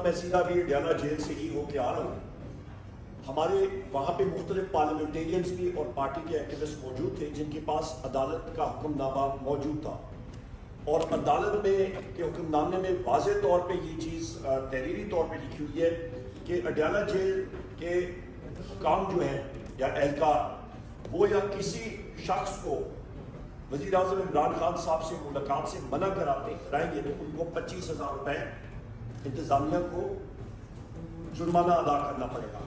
میں سیدھا بھی اڈیالہ جیل سے ہی ہو کے آ رہا ہوں. ہمارے وہاں پہ مختلف پارلیمنٹیرینز بھی اور پارٹی کے ایکٹیوسٹ موجود تھے جن کے پاس عدالت کا حکم نامہ موجود تھا، اور عدالت میں کے حکم نامے میں واضح طور پہ یہ چیز تحریری طور پہ لکھی ہوئی ہے کہ اڈیالہ جیل کے حکام جو ہیں یا اہلکار وہ یا کسی شخص کو وزیر اعظم عمران خان صاحب سے ملاقات سے منع کرائیں گے تو ان کو 25,000 روپے انتظامیہ کو جرمانہ ادا کرنا پڑے گا.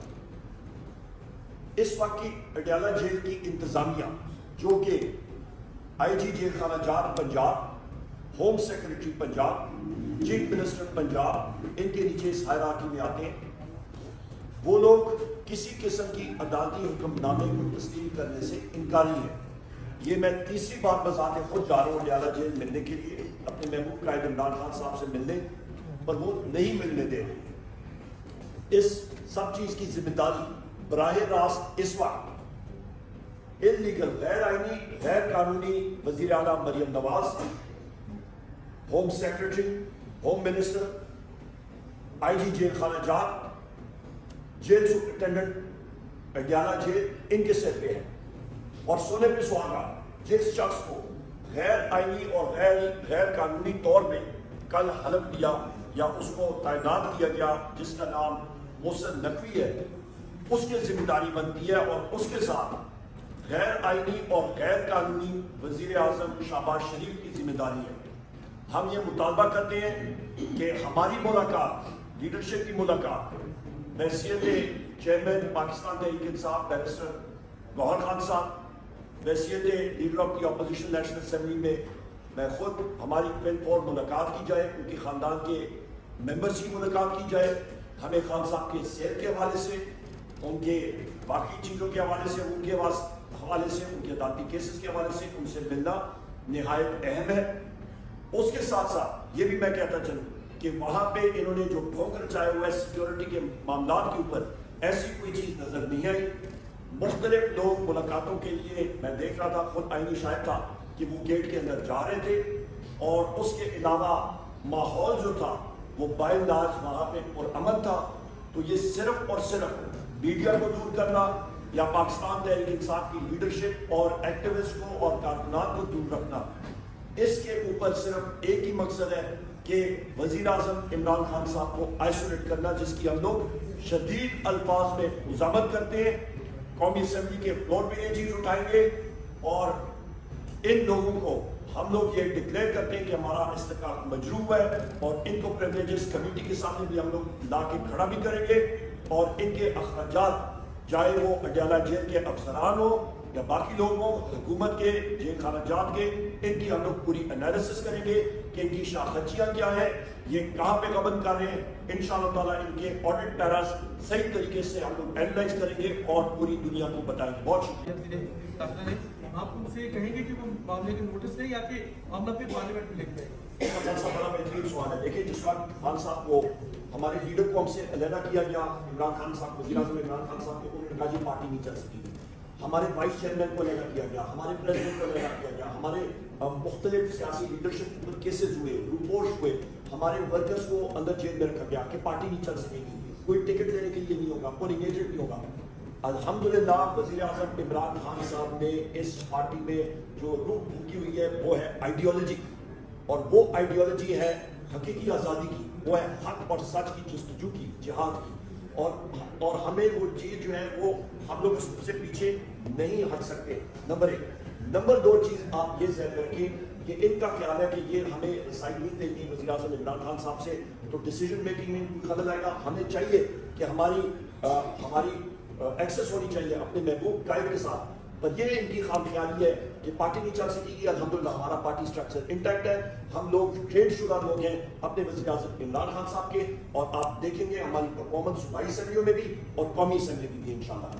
اس وقت کی اڈیالہ جیل کی انتظامیہ جو کہ آئی جی جیل خانہ جات Punjab, home secretary Punjab, chief minister Punjab, ان کے نیچے اس ہائرارکی میں آتے ہیں. وہ لوگ کسی قسم کی عدالتی حکم نامے کو تسلیم کرنے سے انکاری ہیں. یہ میں تیسری بار بذات خود جا رہا ہوں اڈیالہ جیل ملنے کے لیے اپنے محبوب قائد عمران خان صاحب سے ملنے، پر وہ نہیں ملنے دے رہے. اس سب چیز کی ذمہ داری براہ راست اس وقت انلیگل، غیر آئینی، غیر قانونی وزیر اعلیٰ Maryam Nawaz, home secretary, home minister, آئی جی جیل خانہ جات، جیل سپرنٹینڈنٹ اڈیالہ جیل، ان کے سر پہ ہے. اور سونے پہ سہاگا جس شخص کو غیر آئینی اور غیر قانونی طور پہ کل حلف دیا یا اس کو تعینات کیا گیا جس کا نام محسن نقوی ہے، اس کی ذمہ داری بنتی ہے، اور اس کے ساتھ غیر آئینی اور غیر قانونی وزیر اعظم شہباز شریف کی ذمہ داری ہے. ہم یہ مطالبہ کرتے ہیں کہ ہماری ملاقات، لیڈرشپ کی ملاقات بحیثیت چیئرمین پاکستان تحریک انصاف بیرسٹر گوہر خان صاحب، بحیثیت leader of the opposition national assembly میں خود ہماری ملاقات کی جائے، ان کے خاندان کے ممبرز کی ملاقات کی جائے. ہمیں خان صاحب کے صحت کے حوالے سے، ان کے باقی چیزوں کے حوالے سے، ان کے حوالے سے، ان کے عدالتی کیسز کے حوالے سے ان سے ملنا نہایت اہم ہے. اس کے ساتھ ساتھ یہ بھی میں کہتا چلوں کہ وہاں پہ انہوں نے جو ٹھوکر چاہے ہوا ہے سیکیورٹی کے معاملات کے اوپر، ایسی کوئی چیز نظر نہیں آئی. مختلف لوگ ملاقاتوں کے لیے میں دیکھ رہا تھا، خود آئینی شاہد تھا کہ وہ گیٹ کے اندر جا رہے تھے، اور اس کے علاوہ ماحول جو تھا وہ بائی لاج وہاں پہ پرامن تھا. تو یہ صرف اور صرف میڈیا کو دور کرنا یا پاکستان تحریک انصاف کی لیڈرشپ اور ایکٹیوسٹ کو اور کارکنان کو دور رکھنا، اس کے اوپر صرف ایک ہی مقصد ہے کہ وزیر اعظم عمران خان صاحب کو آئسولیٹ کرنا، جس کی ہم لوگ شدید الفاظ میں مذمت کرتے ہیں. قومی اسمبلی کے فلور پہ یہ چیز اٹھائیں گے، اور ان لوگوں کو ہم لوگ یہ ڈکلیئر کرتے ہیں کہ ہمارا استحقاق مجروح ہے، اور ان کو پریولیجز کمیٹی کے سامنے بھی ہم لوگ لا کے کھڑا بھی کریں گے، اور ان کے اخراجات چاہے وہ اڈیالہ جیل کے افسران ہو یا باقی لوگ ہوں، حکومت کے جیل خانہ جات کے، ان کی ہم لوگ پوری انالیسس کریں گے کہ ان کی شاخچیاں کیا ہیں، یہ کہاں پہ غبن کر رہے ہیں. انشاءاللہ تعالیٰ ان کے آڈٹ پیراز صحیح طریقے سے ہم لوگ اینالائز کریں گے اور پوری دنیا کو بتائیں گے. بہت شکریہ. آپ ان سے کہیں گے کہ وہ معاملے کے نوٹس لیں یا کہ معاملہ پھر پارلیمنٹ میں لکھ دیں؟ خان صاحب بڑا بہترین سوال ہے. دیکھیں جس وقت خان صاحب کو ہمارے لیڈر کو ہم سے علیحدہ کیا گیا، عمران خان صاحب، وزیر اعظم عمران خان صاحب کو، انہوں نے کہا جی پارٹی نہیں چل سکتی. ہمارے وائس چیئرمین کو علیحدہ کیا گیا، ہمارے پریزیڈنٹ کو علیحدہ کیا گیا، ہمارے مختلف سیاسی لیڈرشپ پر کیسز ہوئے، روپوش ہوئے، ہمارے ورکرز کو اندر جیل میں رکھا گیا کہ پارٹی نہیں چل سکے گی، کوئی ٹکٹ لینے کے لیے نہیں ہوگا، پولنگ ایجنٹ نہیں ہوگا. الحمدللہ وزیر اعظم عمران خان صاحب نے اس پارٹی میں جو روح پھونکی ہوئی ہے وہ ہے آئیڈیالوجی، اور وہ آئیڈیالوجی ہے حقیقی آزادی کی، وہ ہے حق اور سچ کی جستجو کی، جہاد کی. اور ہمیں وہ چیز جو ہے وہ ہم لوگ اس سے پیچھے نہیں ہٹ سکتے. نمبر 1. نمبر 2 چیز آپ یہ ذہن رکھیں کہ ان کا خیال ہے کہ یہ ہمیں رسائی نہیں دیں گی وزیر اعظم عمران خان صاحب سے تو ڈیسیجن میکنگ میں خلل آئے گا. ہمیں چاہیے کہ ہماری ایکسس ہونی چاہیے اپنے محبوب قائد کے ساتھ، پر یہ ان کی خام خیالی ہے کہ پارٹی نہیں چل سکے گی. الحمدللہ ہمارا پارٹی سٹرکچر انٹیکٹ ہے، ہم لوگ ٹریڈ شدہ لوگ ہیں اپنے وزیر اعظم عمران خان صاحب کے، اور آپ دیکھیں گے ہماری پرفارمنس صوبائی اسمبلیوں میں بھی اور قومی اسمبلی میں بھی انشاءاللہ.